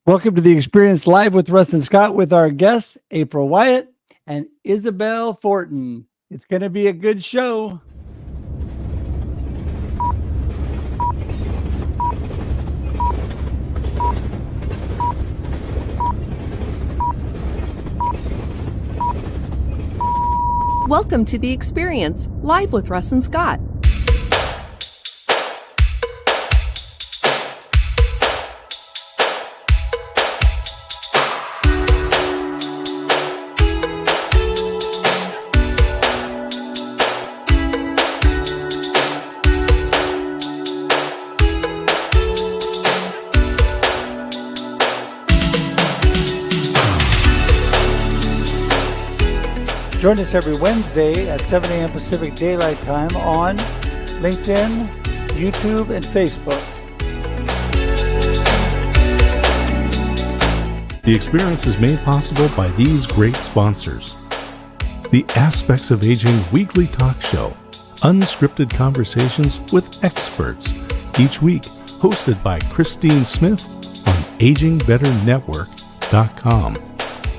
Welcome to the Experience Live with Russ and Scott with our guests, April Wyett and Isabelle Fortin. It's going to be a good show. Welcome to the Experience Live with Russ and Scott. Join us every Wednesday at 7 a.m. Pacific Daylight Time on LinkedIn, YouTube, and Facebook. The experience is made possible by these great sponsors. The Aspects of Aging weekly talk show, unscripted conversations with experts, each week hosted by Christine Smith on AgingBetterNetwork.com.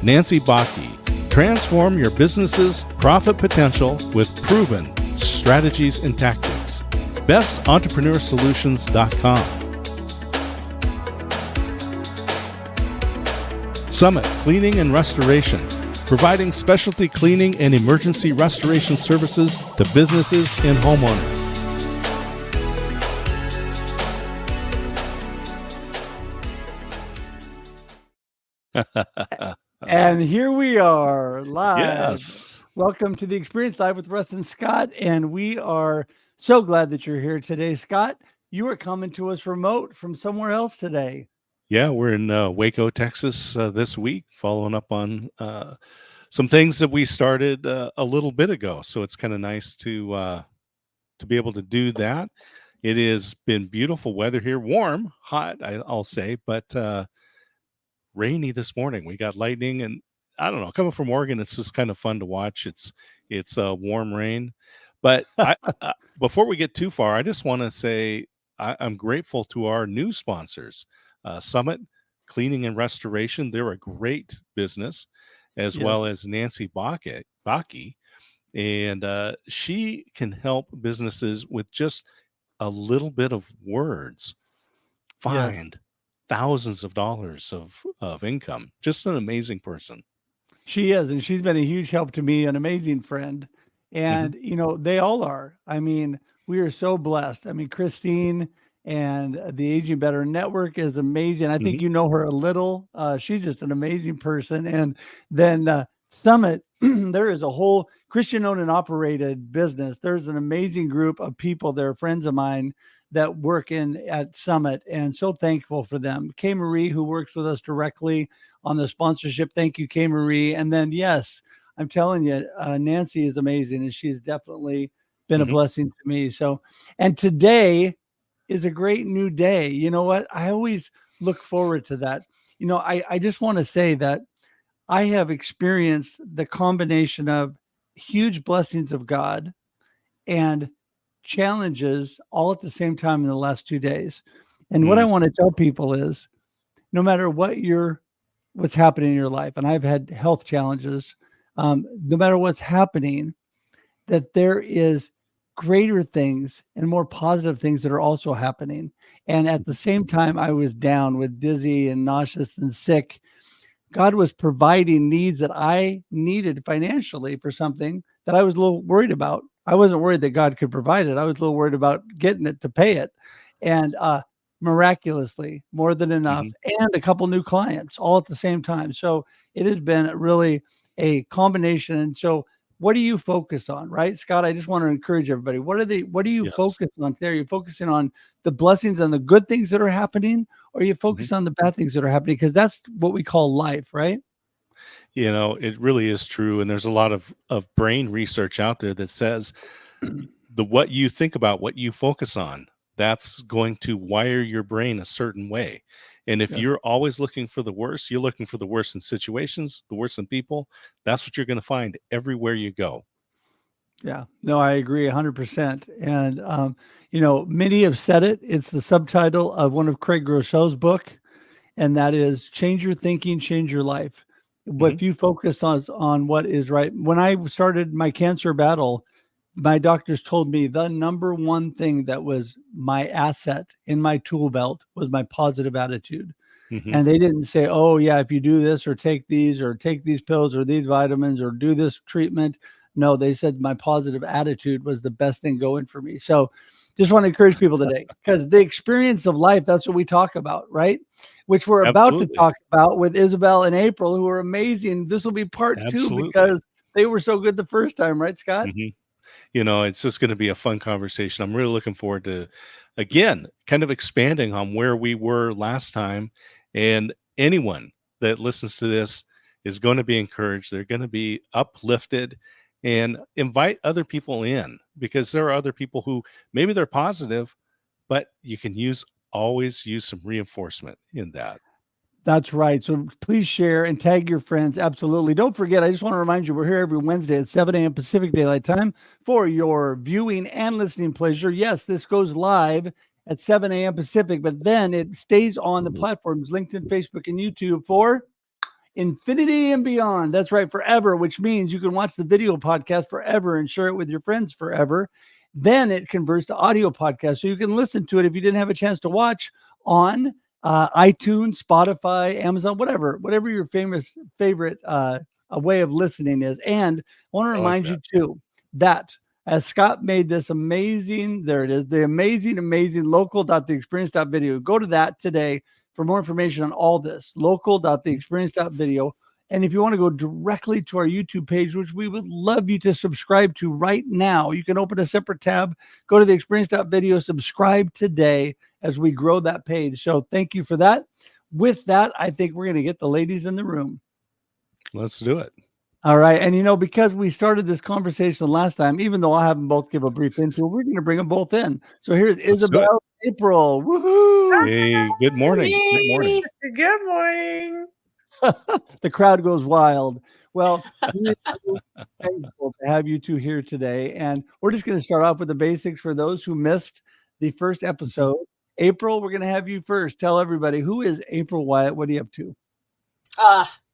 Nancy Bakke, transform your business's profit potential with proven strategies and tactics. BestEntrepreneurSolutions.com. Summit Cleaning and Restoration, providing specialty cleaning and emergency restoration services to businesses and homeowners. And here we are live. Yes. Welcome to the Experience Live with Russ and Scott. And we are so glad that you're here today. Scott, you are coming to us remote from somewhere else today. Yeah, we're in Waco, Texas this week, following up on some things that we started a little bit ago. So it's kind of nice to be able to do that. It has been beautiful weather here, warm, hot, I'll say, but rainy this morning. We got lightning, and I don't know, coming from Oregon, it's just kind of fun to watch. It's warm rain. But before we get too far, I just want to say I'm grateful to our new sponsors, Summit Cleaning and Restoration. They're a great business, as well as Nancy Bakke. And she can help businesses with just a little bit of words find thousands of dollars of income. Just an amazing person. She is, and she's been a huge help to me, an amazing friend. And, you know, they all are. I mean, we are so blessed. I mean, Christine and the Aging Better Network is amazing. I think you know her a little. She's just an amazing person. And then Summit, there is a whole Christian-owned and operated business. There's an amazing group of people. They're friends of mine that work at Summit, and so thankful for them. Kay Marie, who works with us directly on the sponsorship. Thank you, Kay Marie. And then, yes, I'm telling you, Nancy is amazing, and she's definitely been a blessing to me. So, and today is a great new day. You know what? I always look forward to that. You know, I just want to say that I have experienced the combination of huge blessings of God and challenges all at the same time in the last 2 days. And what I want to tell people is, no matter what's happening in your life, and I've had health challenges, no matter what's happening, that there is greater things and more positive things that are also happening. And at the same time, I was down with dizzy and nauseous and sick. God was providing needs that I needed financially for something that I was a little worried about. I wasn't worried that God could provide it. I was a little worried about getting it to pay it. And miraculously, more than enough, and a couple new clients all at the same time. So it has been really a combination. And so what do you focus on, right, Scott? I just want to encourage everybody. What do you focus on today? Are you focusing on the blessings and the good things that are happening, or are you focused on the bad things that are happening? Because that's what we call life, right? You know, it really is true. And there's a lot of brain research out there that says what you think about, what you focus on, that's going to wire your brain a certain way. And if you're always looking for the worst, you're looking for the worst in situations, the worst in people, that's what you're going to find everywhere you go. Yeah, no, I agree 100%. And, you know, many have said it. It's the subtitle of one of Craig Groeschel's book. and that is change your thinking, change your life. But if you focus on what is right. When I started my cancer battle, my doctors told me the number one thing that was my asset in my tool belt was my positive attitude. And they didn't say, oh, yeah, if you do this or take these pills or these vitamins or do this treatment. No, they said my positive attitude was the best thing going for me. So just want to encourage people today, because the experience of life, that's what we talk about, right? Which we're about to talk about with Isabelle and April, who are amazing. This will be part 2 because they were so good the first time, right, Scott? You know, it's just going to be a fun conversation. I'm really looking forward to, again, kind of expanding on where we were last time. And anyone that listens to this is going to be encouraged. They're going to be uplifted, and invite other people in, because there are other people who maybe they're positive, but you can always use some reinforcement in that. That's right. So please share and tag your friends. Absolutely. Don't forget, I just want to remind you, we're here every Wednesday at 7 a.m. Pacific Daylight Time for your viewing and listening pleasure. Yes, this goes live at 7 a.m. Pacific, but then it stays on the platforms, LinkedIn, Facebook, and YouTube for infinity and beyond. That's right, forever, which means you can watch the video podcast forever and share it with your friends forever. Then it converts to audio podcast, so you can listen to it if you didn't have a chance to watch on iTunes, Spotify, Amazon, whatever your favorite way of listening is. And I want to remind you too that as Scott made this amazing, there it is, the amazing local.theexperience.video. Go to that today for more information on all this, local.theexperience.video. And if you want to go directly to our YouTube page, which we would love you to subscribe to right now, you can open a separate tab, go to the experience.video, subscribe today as we grow that page. So thank you for that. With that, I think we're going to get the ladies in the room. Let's do it. All right. And, because we started this conversation last time, even though I'll have them both give a brief intro, we're going to bring them both in. So here's Isabelle, April. Woohoo! Hey, good morning. Good morning. Good morning. The crowd goes wild. Well, we're thankful to have you two here today. And we're just going to start off with the basics for those who missed the first episode. April, we're going to have you first. Tell everybody, who is April Wyett? What are you up to?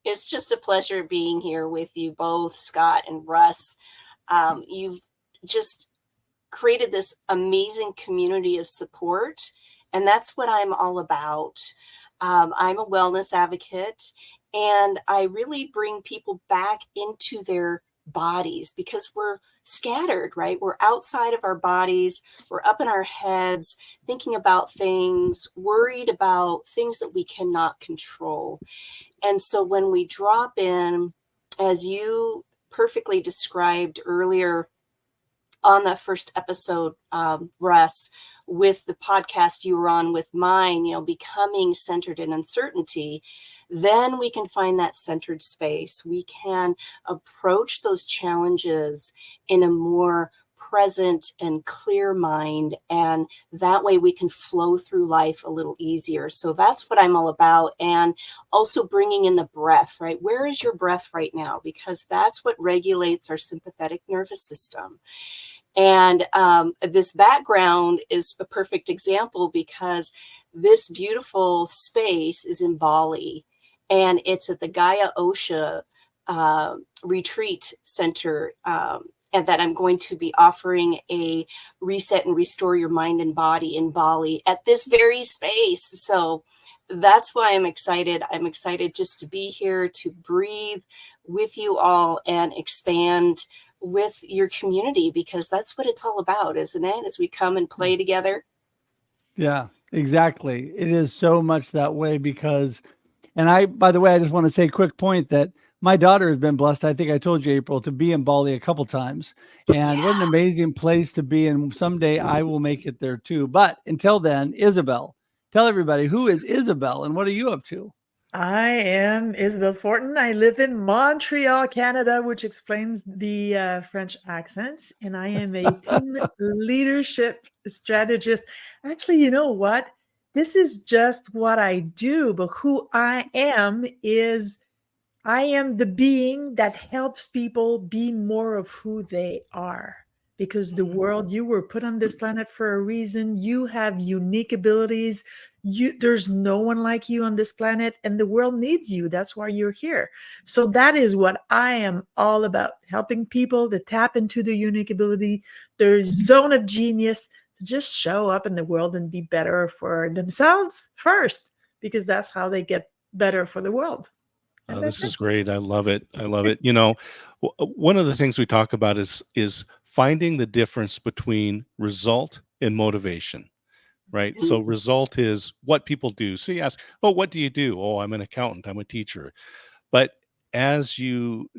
It's just a pleasure being here with you both, Scott and Russ. You've just created this amazing community of support, and that's what I'm all about. I'm a wellness advocate, and I really bring people back into their bodies, because we're scattered, right? We're outside of our bodies. We're up in our heads, thinking about things, worried about things that we cannot control. And so when we drop in, as you perfectly described earlier on that first episode, Russ, with the podcast you were on with mine, becoming centered in uncertainty, then we can find that centered space. We can approach those challenges in a more present and clear mind, and that way we can flow through life a little easier. So that's what I'm all about. And also bringing in the breath, right? Where is your breath right now? Because that's what regulates our sympathetic nervous system. And this background is a perfect example, because this beautiful space is in Bali, and it's at the Gaia Osha Retreat Center, and that I'm going to be offering a reset and restore your mind and body in Bali at this very space. So that's why I'm excited. I'm excited just to be here, to breathe with you all and expand with your community, because that's what it's all about, isn't it? As we come and play together. Yeah, exactly. It is so much that way, because, and by the way, I just want to say a quick point that my daughter has been blessed. I think I told you, April, to be in Bali a couple times, and what an amazing place to be. And someday I will make it there too. But until then, Isabelle, tell everybody, who is Isabelle and what are you up to? I am Isabelle Fortin. I live in Montreal, Canada, which explains the French accent. And I am a team leadership strategist. Actually, you know what? This is just what I do, but who I am is I am the being that helps people be more of who they are. because the world, you were put on this planet for a reason. You have unique abilities. There's no one like you on this planet, and the world needs you. That's why you're here. So that is what I am all about, helping people to tap into their unique ability, their zone of genius, to just show up in the world and be better for themselves first, because that's how they get better for the world. And This that's is it. great. I love it. I love it. You know, one of the things we talk about is finding the difference between result and motivation, right? So result is what people do. So you ask, oh, what do you do? Oh, I'm an accountant. I'm a teacher. But as you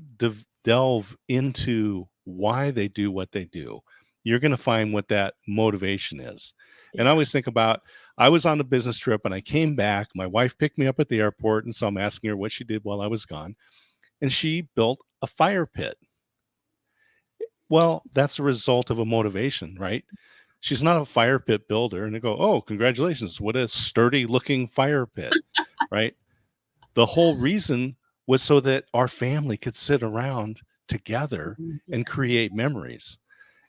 delve into why they do what they do, you're going to find what that motivation is. And I always think about, I was on a business trip and I came back. My wife picked me up at the airport, and so I'm asking her what she did while I was gone. And she built a fire pit. Well, that's a result of a motivation, right? She's not a fire pit builder. And they go, oh, congratulations. What a sturdy looking fire pit, right? The whole reason was so that our family could sit around together and create memories.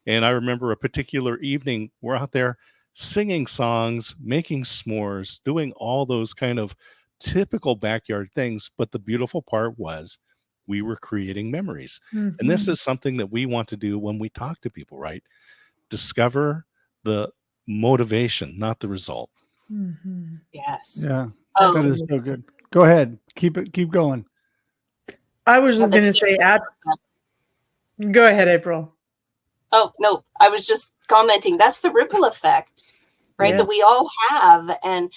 And I remember a particular evening, we're out there singing songs, making s'mores, doing all those kind of typical backyard things. But the beautiful part was we were creating memories. And this is something that we want to do when we talk to people, right? Discover the motivation, not the result. Yes. Yeah, Oh, that is so good. Go ahead. Keep going. I was Yeah, just going to that's say, go ahead, April. oh, no, I was just commenting. That's the ripple effect, right? Yeah. That we all have. And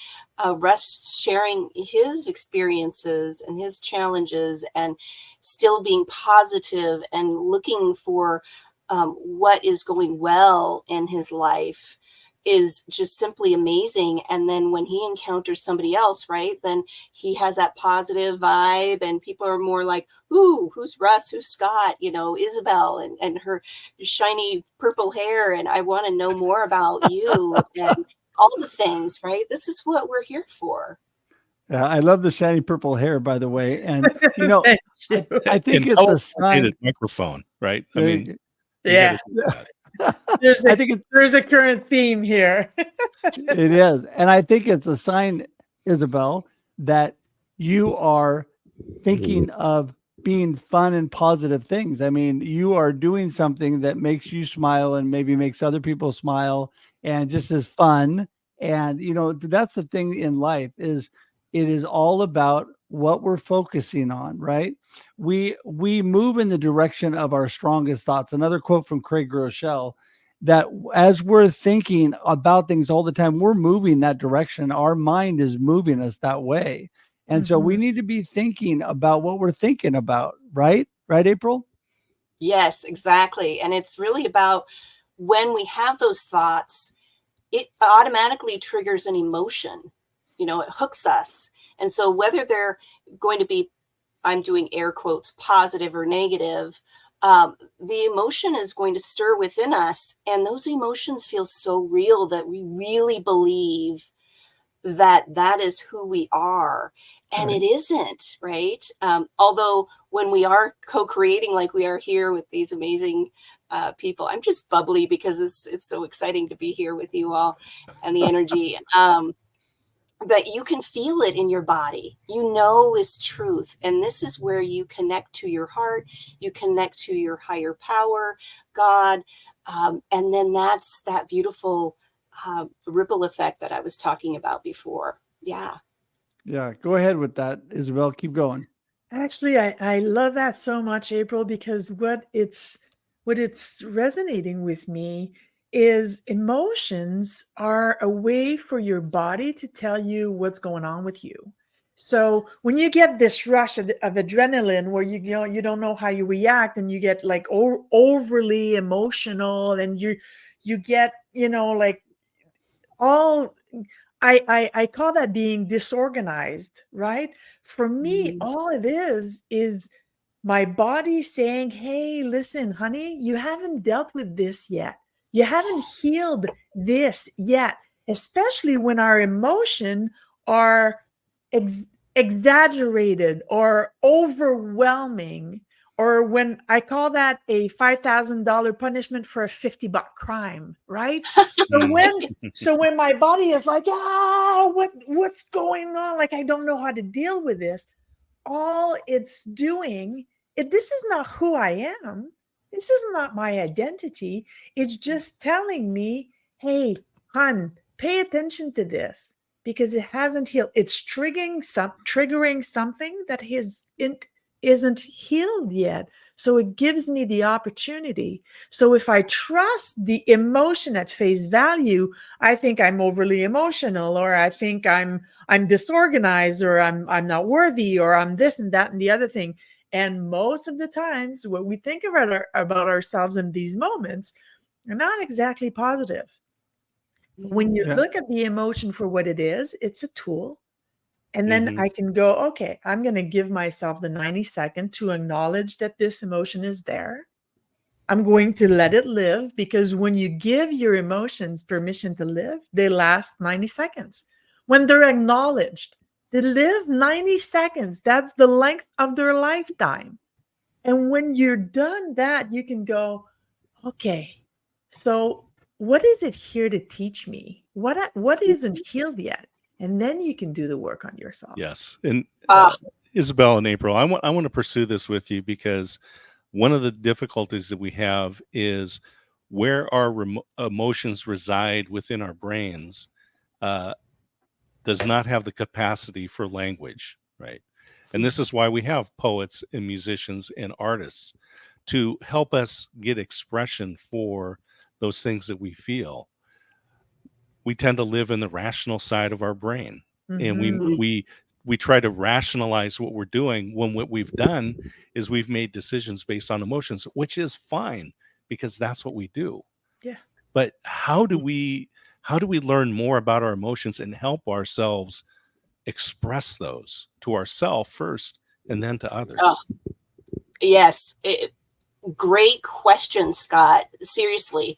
Russ sharing his experiences and his challenges and still being positive and looking for what is going well in his life is just simply amazing. And then when he encounters somebody else, right, then he has that positive vibe, and people are more like, ooh, who's Russ? Who's Scott? You know, Isabelle and her shiny purple hair. And I want to know more about you and all the things, right? This is what we're here for. I love the shiny purple hair, by the way. And, you know, Thank you. I think And it's a sign. microphone, right? I There mean, you Yeah. There's a current theme here. it is. And I think it's a sign, Isabelle, that you are thinking of being fun and positive things. I mean, you are doing something that makes you smile and maybe makes other people smile and just is fun. And, you know, that's the thing in life is it is all about what we're focusing on, right? We move in the direction of our strongest thoughts. Another quote from Craig Groeschel, that as we're thinking about things all the time, we're moving that direction. Our mind is moving us that way. And so we need to be thinking about what we're thinking about, right? Right, April? Yes, exactly. And it's really about when we have those thoughts, it automatically triggers an emotion. You know, it hooks us. And so whether they're going to be, I'm doing air quotes, positive or negative, the emotion is going to stir within us. And those emotions feel so real that we really believe that that is who we are. And Right. it isn't, right? Although when we are co-creating like we are here with these amazing people, I'm just bubbly because it's so exciting to be here with you all and the energy. That you can feel it in your body, you know, is truth. And this is where you connect to your heart, you connect to your higher power, God. And then that's that beautiful ripple effect that I was talking about before. Yeah. Yeah. Go ahead with that, Isabelle. Keep going. Actually, I love that so much, April, because what it's resonating with me is emotions are a way for your body to tell you what's going on with you. So when you get this rush of adrenaline where you know you don't know how you react, and you get like overly emotional, and you get, you know, like all, I call that being disorganized, right? For me, all it is my body saying, hey, listen, honey, you haven't dealt with this yet. You haven't healed this yet, especially when our emotion are exaggerated or overwhelming, or when I call that a $5,000 punishment for a $50 crime, right? So when my body is like, what's going on? Like, I don't know how to deal with this. All it's doing, this is not who I am. This is not my identity. It's just telling me, hey, hon, pay attention to this because it hasn't healed. It's triggering something that isn't healed yet. So it gives me the opportunity. So if I trust the emotion at face value, I think I'm overly emotional, or I think I'm disorganized, or I'm not worthy, or I'm this and that and the other thing. And most of the times what we think about ourselves in these moments are not exactly positive. When you look at the emotion for what it is, it's a tool. And then I can go, okay, I'm going to give myself the 90 seconds to acknowledge that this emotion is there. I'm going to let it live, because when you give your emotions permission to live, they last 90 seconds. When they're acknowledged, they live 90 seconds. That's the length of their lifetime. And when you're done that, you can go, okay, so what is it here to teach me? What isn't healed yet? And then you can do the work on yourself. Yes. And Isabelle and April, I want to pursue this with you, because one of the difficulties that we have is where our emotions reside within our brains does not have the capacity for language, right? And this is why we have poets and musicians and artists to help us get expression for those things that we feel. We tend to live in the rational side of our brain, and we try to rationalize what we're doing, when what we've done is we've made decisions based on emotions, which is fine, because that's what we do. Yeah. But how do we learn more about our emotions and help ourselves express those to ourselves first and then to others? Yes. Great question, Scott. Seriously.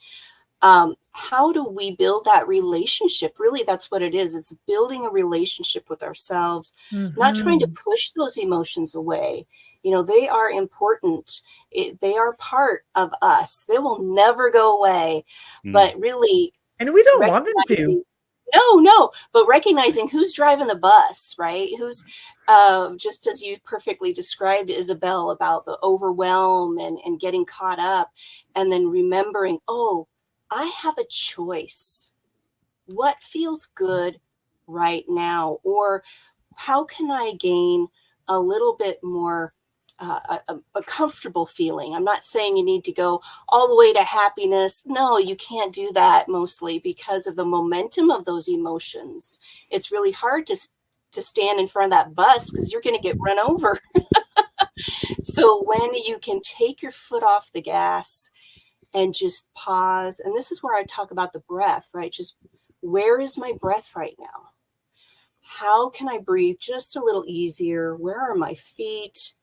How do we build that relationship? Really, that's what it is. It's building a relationship with ourselves, not trying to push those emotions away. They are important. They are part of us. They will never go away. But really, and we don't want them to. No, but recognizing who's driving the bus, right? Who's just as you perfectly described, Isabelle, about the overwhelm and getting caught up, and then remembering, I have a choice. What feels good right now? Or how can I gain a little bit more a comfortable feeling? I'm not saying you need to go all the way to happiness. No, you can't do that, mostly because of the momentum of those emotions. It's really hard to stand in front of that bus, because you're going to get run over. So when you can take your foot off the gas and just pause. And this is where I talk about the breath, right? Just, where is my breath right now? How can I breathe just a little easier? Where are my feet?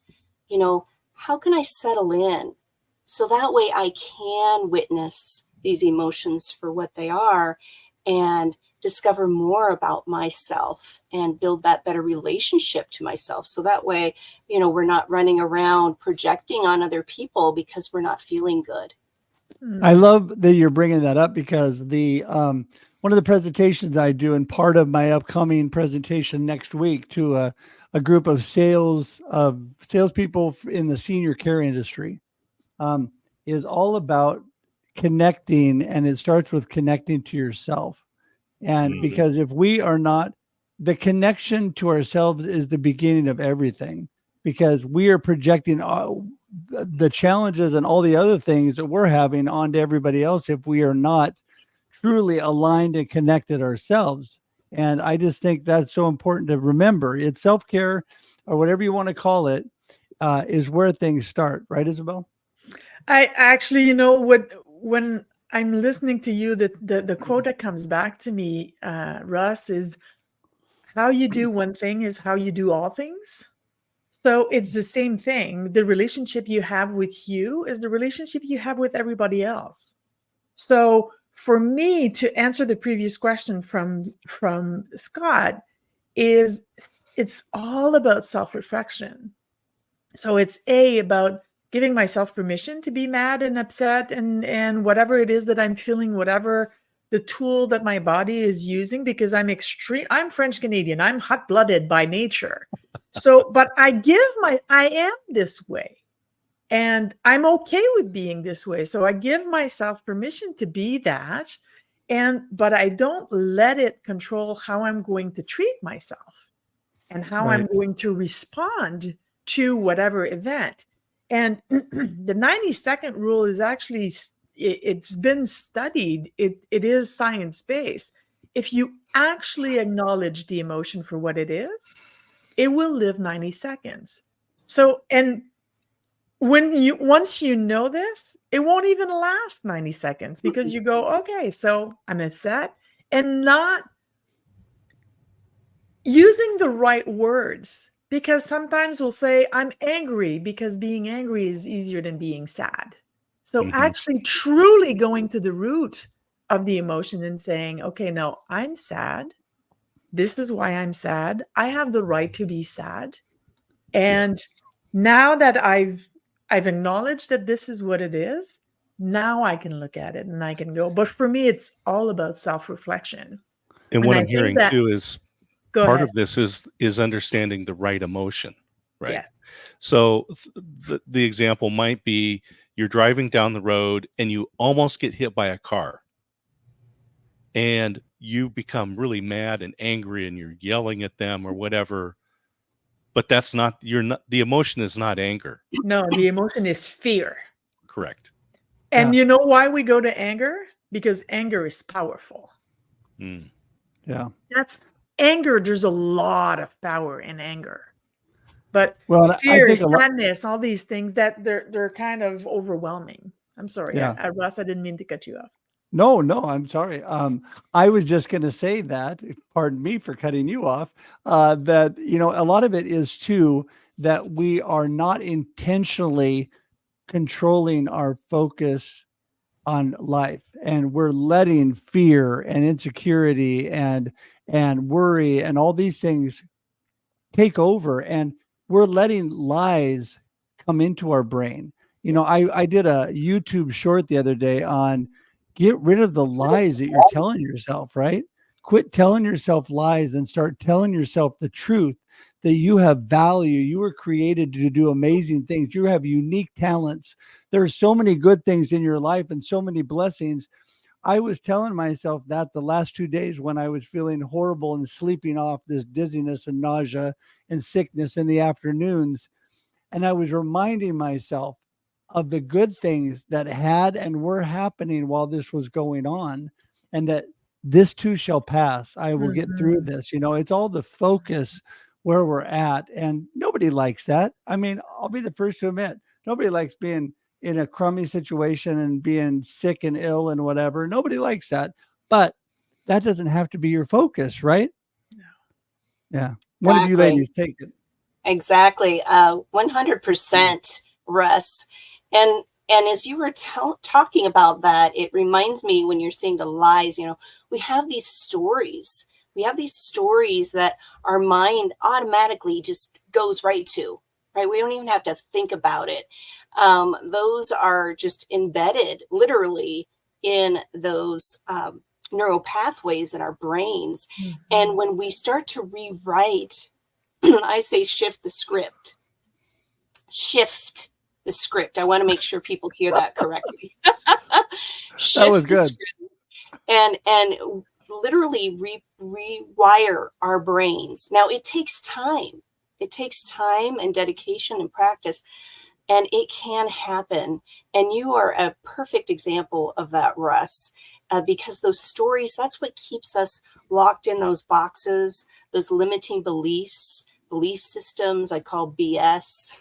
How can I settle in? So that way I can witness these emotions for what they are and discover more about myself and build that better relationship to myself. So that way, we're not running around projecting on other people because we're not feeling good. I love that you're bringing that up, because the one of the presentations I do, and part of my upcoming presentation next week to a group of salespeople in the senior care industry, is all about connecting, and it starts with connecting to yourself. And because if we are not, the connection to ourselves is the beginning of everything, because we are projecting the challenges and all the other things that we're having onto everybody else if we are not truly aligned and connected ourselves. And I just think that's so important to remember. It's self-care, or whatever you want to call it, is where things start. Right, Isabelle? I actually, when I'm listening to you, the quote that comes back to me, Russ, is, how you do one thing is how you do all things. So it's the same thing. The relationship you have with you is the relationship you have with everybody else. So for me, to answer the previous question from Scott, it's all about self-reflection. So it's about giving myself permission to be mad and upset and whatever it is that I'm feeling, whatever the tool that my body is using, because I'm French Canadian. I'm hot-blooded by nature. So, but I am this way. And I'm okay with being this way. So I give myself permission to be that. But I don't let it control how I'm going to treat myself and how I'm going to respond to whatever event. And the 90-second rule is actually, it's been studied. It is science-based. If you actually acknowledge the emotion for what it is, it will live 90 seconds. So, and once you know this, it won't even last 90 seconds because you go, okay, so I'm upset, and not using the right words, because sometimes we'll say I'm angry because being angry is easier than being sad. So actually truly going to the root of the emotion and saying, okay, no, I'm sad. This is why I'm sad. I have the right to be sad. And now that I've acknowledged that this is what it is, now I can look at it and I can go. But for me, it's all about self-reflection. And what I'm hearing too is part of this is understanding the right emotion, right? Yes. So the example might be you're driving down the road and you almost get hit by a car. And you become really mad and angry and you're yelling at them or whatever. But the emotion is not anger. No, the emotion is fear. Correct. And you know why we go to anger? Because anger is powerful. Yeah. That's anger. There's a lot of power in anger. But fear, sadness, all these things that they're kind of overwhelming. I'm sorry, Russ, I didn't mean to cut you off. No, I'm sorry. I was just going to say that, pardon me for cutting you off, that, a lot of it is too, that we are not intentionally controlling our focus on life, and we're letting fear and insecurity and worry and all these things take over, and we're letting lies come into our brain. I did a YouTube short the other day on get rid of the lies that you're telling yourself, right? Quit telling yourself lies and start telling yourself the truth, that you have value. You were created to do amazing things. You have unique talents. There are so many good things in your life and so many blessings. I was telling myself that the last 2 days when I was feeling horrible and sleeping off, this dizziness and nausea and sickness in the afternoons. And I was reminding myself of the good things that had and were happening while this was going on, and that this too shall pass. I will get through this. It's all the focus where we're at, and nobody likes that. I mean, I'll be the first to admit, nobody likes being in a crummy situation and being sick and ill and whatever. Nobody likes that, but that doesn't have to be your focus, right? No. Yeah. One of you ladies take it. Exactly. 100%, Russ. And as you were talking about that, it reminds me when you're saying the lies, we have these stories. We have these stories that our mind automatically just goes right to, right? We don't even have to think about it. Those are just embedded literally in those neural pathways in our brains. And when we start to rewrite, I say shift the script. Shift the script. I want to make sure people hear that correctly. Shift that was good. And literally rewire our brains. Now it takes time. It takes time and dedication and practice, and it can happen. And you are a perfect example of that, Russ, because those stories, that's what keeps us locked in those boxes, those limiting beliefs, belief systems I call BS.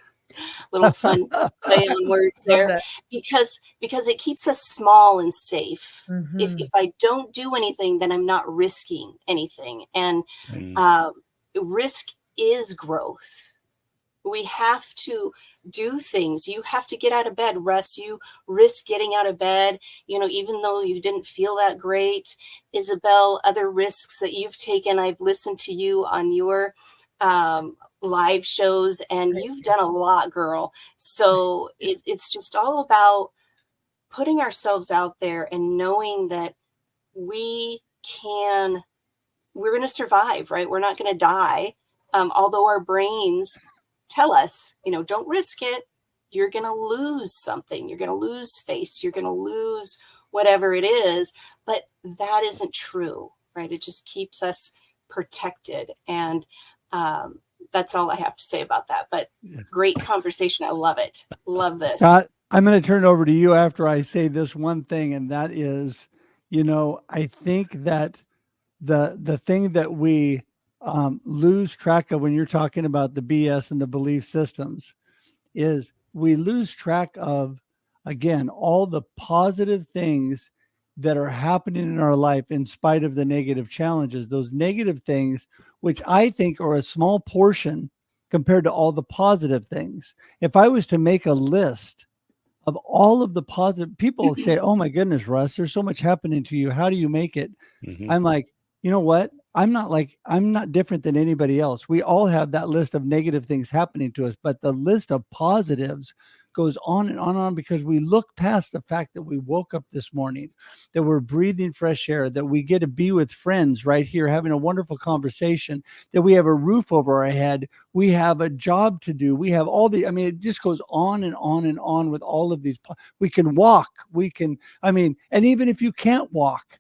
Little fun play on words there, because it keeps us small and safe. If I don't do anything, then I'm not risking anything. And risk is growth. We have to do things. You have to get out of bed, Russ. You risk getting out of bed, even though you didn't feel that great. Isabelle, other risks that you've taken. I've listened to you on your live shows, and you've done a lot, girl. So it's just all about putting ourselves out there and knowing that we're going to survive, right? We're not going to die. Although our brains tell us, don't risk it. You're going to lose something. You're going to lose face. You're going to lose whatever it is. But that isn't true, right? It just keeps us protected. And that's all I have to say about that. But great conversation. I love it. Love this. Scott, I'm going to turn it over to you after I say this one thing, and that is, I think that the thing that we lose track of when you're talking about the BS and the belief systems is we lose track of, again, all the positive things that are happening in our life in spite of the negative challenges, those negative things, which I think are a small portion compared to all the positive things. If I was to make a list of all of the positive, people say, oh my goodness, Russ, there's so much happening to you. How do you make it? Mhm. I'm like, you know what? I'm not different than anybody else. We all have that list of negative things happening to us, but the list of positives goes on and on and on, because we look past the fact that we woke up this morning, that we're breathing fresh air, that we get to be with friends right here, having a wonderful conversation, that we have a roof over our head, we have a job to do, we have it just goes on and on and on with all of these. We can walk, and even if you can't walk,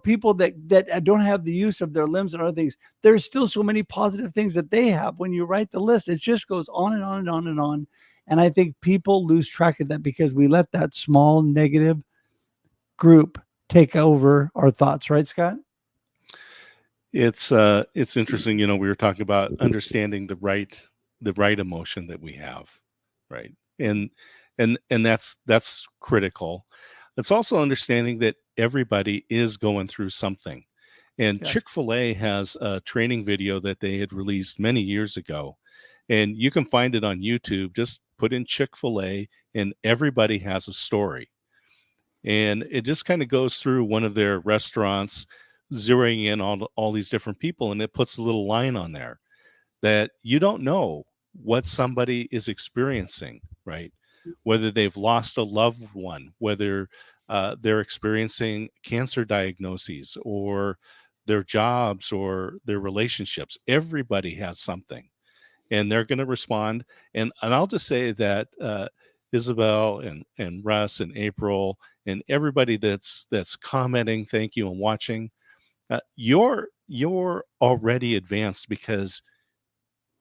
people that don't have the use of their limbs and other things, there's still so many positive things that they have. When you write the list, it just goes on and on and on and on. And I think people lose track of that because we let that small negative group take over our thoughts. Right, Scott? It's interesting. We were talking about understanding the right emotion that we have, right? And that's critical. It's also understanding that everybody is going through something. And Yes. Chick-fil-A has a training video that they had released many years ago. And you can find it on YouTube. Just put in Chick-fil-A and everybody has a story. And it just kind of goes through one of their restaurants, zeroing in on all these different people. And it puts a little line on there that you don't know what somebody is experiencing, right? Whether they've lost a loved one, whether they're experiencing cancer diagnoses or their jobs or their relationships. Everybody has something, and they're going to respond. And I'll just say that Isabelle and Russ and April and everybody that's commenting, thank you, and watching, you're already advanced because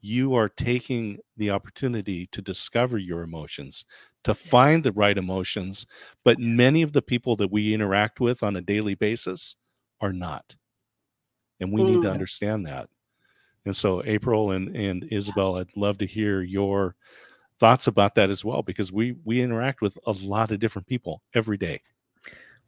you are taking the opportunity to discover your emotions, to find the right emotions. But many of the people that we interact with on a daily basis are not. And we need to understand that. And so April and Isabelle, I'd love to hear your thoughts about that as well, because we interact with a lot of different people every day.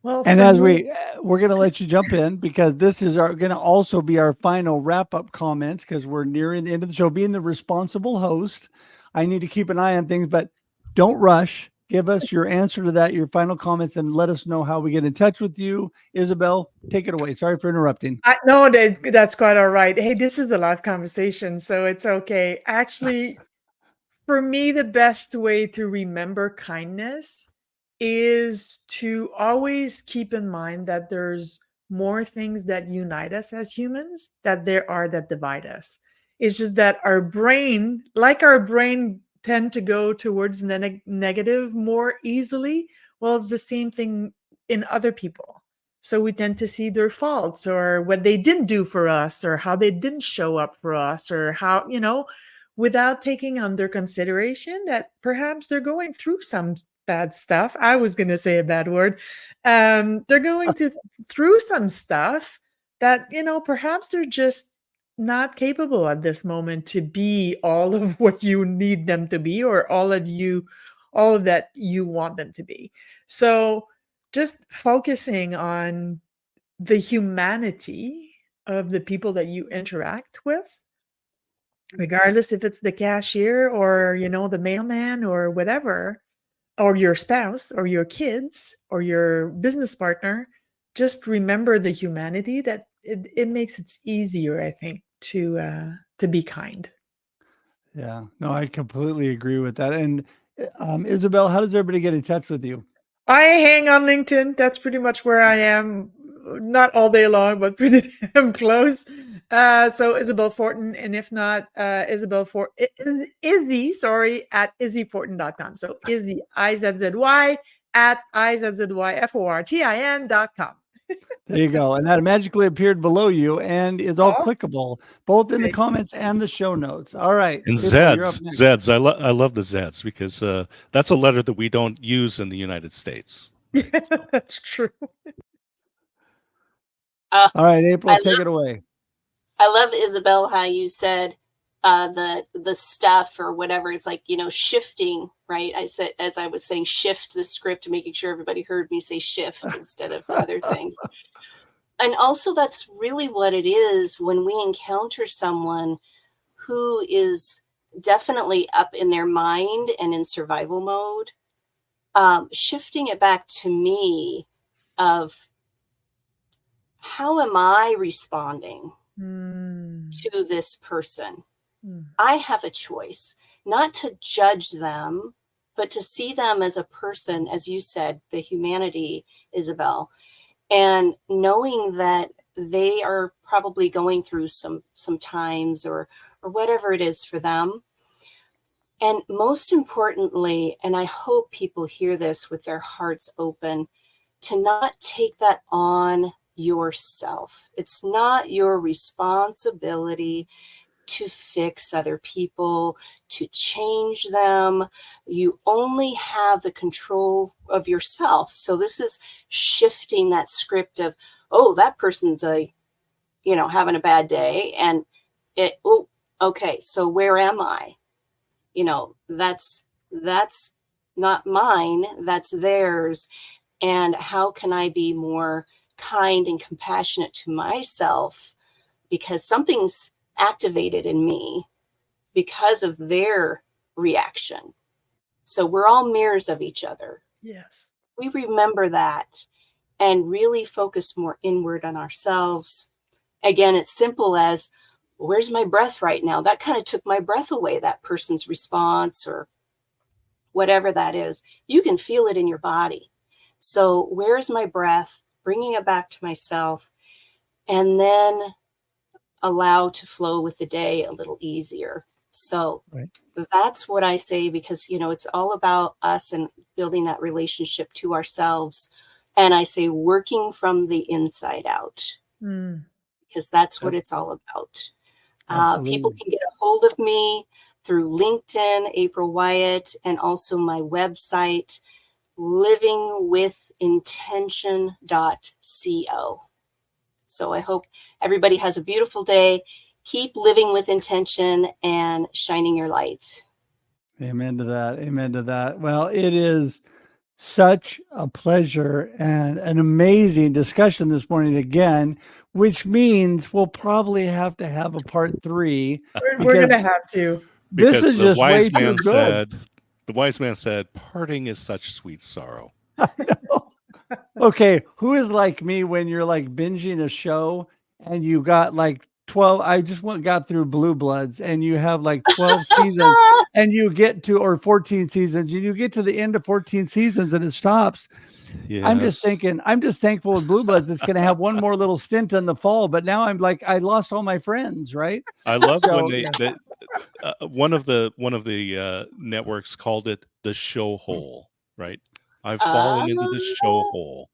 Well, And for as me, we're going to let you jump in, because this is going to also be our final wrap-up comments, because we're nearing the end of the show. Being the responsible host, I need to keep an eye on things, but don't rush. Give us your answer to that, your final comments, and let us know how we get in touch with you. Isabelle, take it away. Sorry for interrupting. No, that's quite all right. Hey, this is a live conversation, so it's okay. Actually, for me, the best way to remember kindness is to always keep in mind that there's more things that unite us as humans that there are that divide us. It's just that our brain tend to go towards negative more easily. Well, it's the same thing in other people. So we tend to see their faults or what they didn't do for us or how they didn't show up for us or how, without taking under consideration that perhaps they're going through some bad stuff. I was going to say a bad word. They're going through some stuff that, perhaps they're just not capable at this moment to be all of what you need them to be or all of that you want them to be. So just focusing on the humanity of the people that you interact with, regardless if it's the cashier or, the mailman or whatever, or your spouse or your kids or your business partner, just remember the humanity that it makes it easier, I think, to be kind. Yeah, no, I completely agree with that. And Isabelle, how does everybody get in touch with you? I hang on LinkedIn. That's pretty much where I am. Not all day long, but pretty damn close. So Isabelle Fortin, and if not, Isabelle Izzy, sorry, at izzyfortin.com. So Izzy, IZZY, at IZZYFORTIN.com. There you go. And that magically appeared below you and is all clickable, both in the comments and the show notes. All right. And April, you're up next. Zeds. I love the Zeds because that's a letter that we don't use in the United States. Yeah, that's true. All right, April, take it away. I love, Isabelle, how you said the stuff or whatever is like, shifting, right? I said, as I was saying, shift the script, making sure everybody heard me say shift instead of other things. And also that's really what it is when we encounter someone who is definitely up in their mind and in survival mode, shifting it back to me of how am I responding to this person? I have a choice, not to judge them, but to see them as a person, as you said, the humanity, Isabelle, and knowing that they are probably going through some times or whatever it is for them. And most importantly, and I hope people hear this with their hearts open, to not take that on yourself. It's not your responsibility to fix other people, to change them. You only have the control of yourself. So this is shifting that script of, oh, that person's having a bad day. And okay, so where am I? That's not mine, that's theirs. And how can I be more kind and compassionate to myself, because something's activated in me because of their reaction. So we're all mirrors of each other. Yes. We remember that and really focus more inward on ourselves. Again, it's simple as, where's my breath right now? That kind of took my breath away, that person's response or whatever that is. You can feel it in your body. So where's my breath? Bringing it back to myself, and then allow to flow with the day a little easier. So That's what I say, because, it's all about us and building that relationship to ourselves. And I say working from the inside out, because that's what it's all about. People can get a hold of me through LinkedIn, April Wyett, and also my website, livingwithintention.co. So I hope everybody has a beautiful day. Keep living with intention and shining your light. Amen to that. Amen to that. Well, it is such a pleasure and an amazing discussion this morning again, which means we'll probably have to have a part 3. We're going to have to. This is just way too good. The wise man said, parting is such sweet sorrow. Okay, who is like me when you're like binging a show and you got like 12, I just got through Blue Bloods, and you have like 12 seasons and you get to, or 14 seasons, and you get to the end of 14 seasons and it stops. Yes. I'm just thankful with Blue Bloods it's going to have one more little stint in the fall, but now I'm like, I lost all my friends, right? I love when one of the networks called it the show hole, right? I've fallen into the show hole.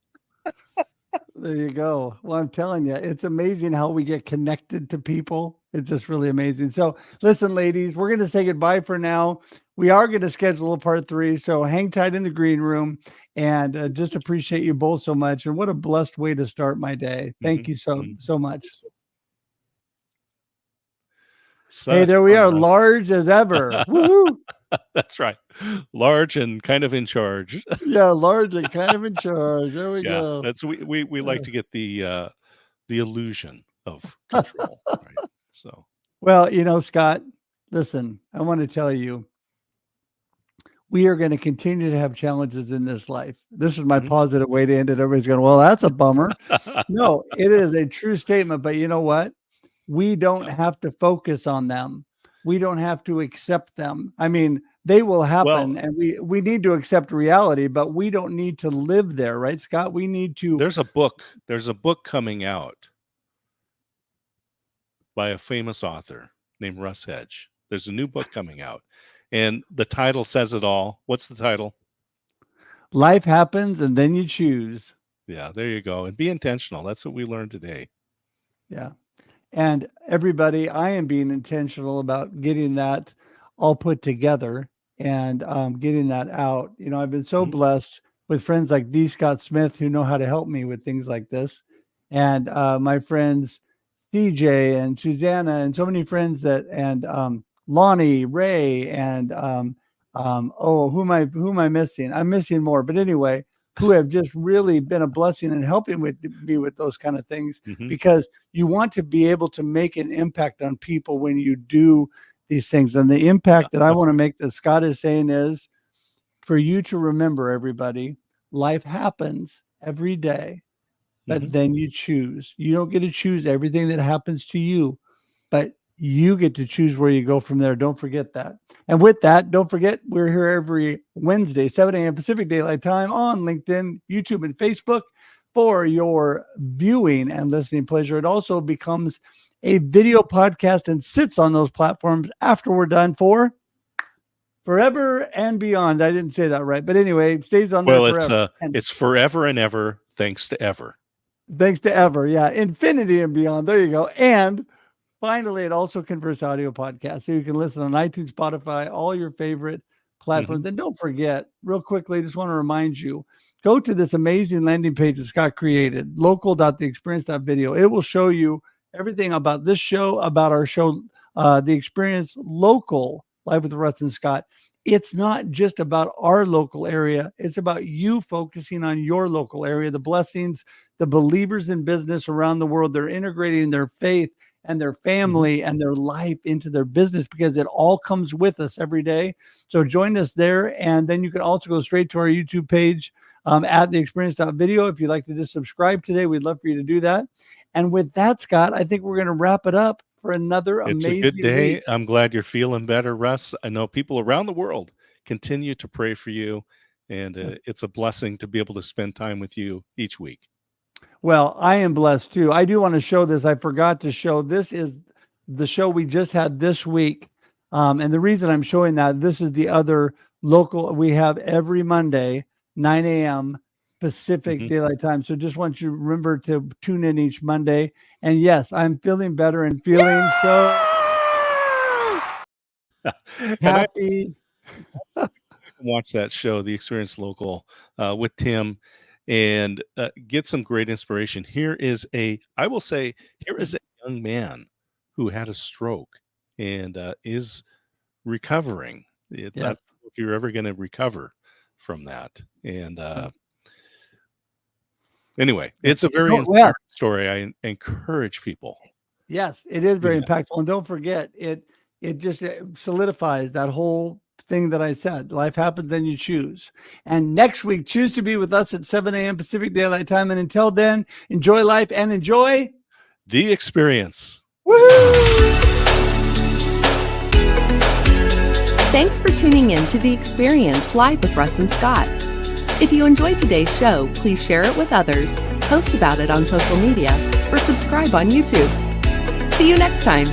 There you go. Well, I'm telling you, it's amazing how we get connected to people. It's just really amazing. So listen, ladies, we're going to say goodbye for now. We are going to schedule a part 3. So hang tight in the green room, and just appreciate you both so much. And what a blessed way to start my day. Thank you so much. Hey, there we are, large as ever. Woohoo! That's right. Large and kind of in charge. Yeah, large and kind of in charge. There we go. That's we like to get the illusion of control. Right? So, well, Scott, listen, I want to tell you, we are going to continue to have challenges in this life. This is my positive way to end it. Everybody's going, well, that's a bummer. No, it is a true statement. But you know what? we don't have to focus on them. We don't have to accept them. I mean, they will happen, and we need to accept reality, but we don't need to live there, right, Scott? We need to. There's a book coming out by a famous author named Russ. There's a new book coming out, and the title says it all. What's the title? Life happens, and then you choose. Yeah, there you go. And be intentional. That's what we learned today. Yeah. And everybody, I am being intentional about getting that all put together and getting that out. You know, I've been so blessed with friends like D. Scott Smith who know how to help me with things like this. And my friends, CJ and Susanna, and so many friends and Lonnie, Ray, and who am I missing? I'm missing more, but anyway, who have just really been a blessing and helping me with those kind of things, because you want to be able to make an impact on people when you do these things. And the impact that I want to make, that Scott is saying, is for you to remember, everybody, life happens every day, but then you choose. You don't get to choose everything that happens to you, but you get to choose where you go from there. Don't forget that. And with that, don't forget, we're here every Wednesday, 7 a.m. Pacific Daylight Time on LinkedIn, YouTube, and Facebook for your viewing and listening pleasure. It also becomes a video podcast and sits on those platforms after we're done for forever and beyond. I didn't say that right, but anyway, it stays on there forever. It's forever and ever, thanks to ever. Thanks to ever. Yeah. Infinity and beyond. There you go. And finally, it also converts audio podcasts, so you can listen on iTunes, Spotify, all your favorite platforms. And don't forget, real quickly, I just want to remind you, go to this amazing landing page that Scott created, local.theexperience.video. It will show you everything about this show, about our show, The Experience Local, Live with Russ and Scott. It's not just about our local area. It's about you focusing on your local area, the blessings, the believers in business around the world. They're integrating their faith and their family and their life into their business, because it all comes with us every day. So join us there. And then you can also go straight to our YouTube page at theexperience.video. If you'd like to just subscribe today, we'd love for you to do that. And with that, Scott, I think we're going to wrap it up for another amazing It's a good day. week. I'm glad you're feeling better, Russ. I know people around the world continue to pray for you, and it's a blessing to be able to spend time with you each week. Well, I am blessed too. I do want to show this. I forgot to show. This is the show we just had this week. And the reason I'm showing that, this is the other local we have every Monday, 9 a.m. Pacific Daylight Time. So just want you to remember to tune in each Monday. And yes, I'm feeling better and feeling so happy. Watch that show, The Experience Local, with Tim, and get some great inspiration. Here is a young man who had a stroke and is recovering. I don't know if you're ever going to recover from that. And anyway, it's a very inspiring story. I encourage people. Yes, it is very impactful. And don't forget, it just solidifies that whole thing that I said. Life happens, then you choose. And next week, choose to be with us at 7 a.m. Pacific Daylight Time. And until then, enjoy life and enjoy the experience. Woo-hoo! Thanks for tuning in to The Experience Live with Russ and Scott. If you enjoyed today's show, please share it with others, post about it on social media, or subscribe on YouTube. See you next time.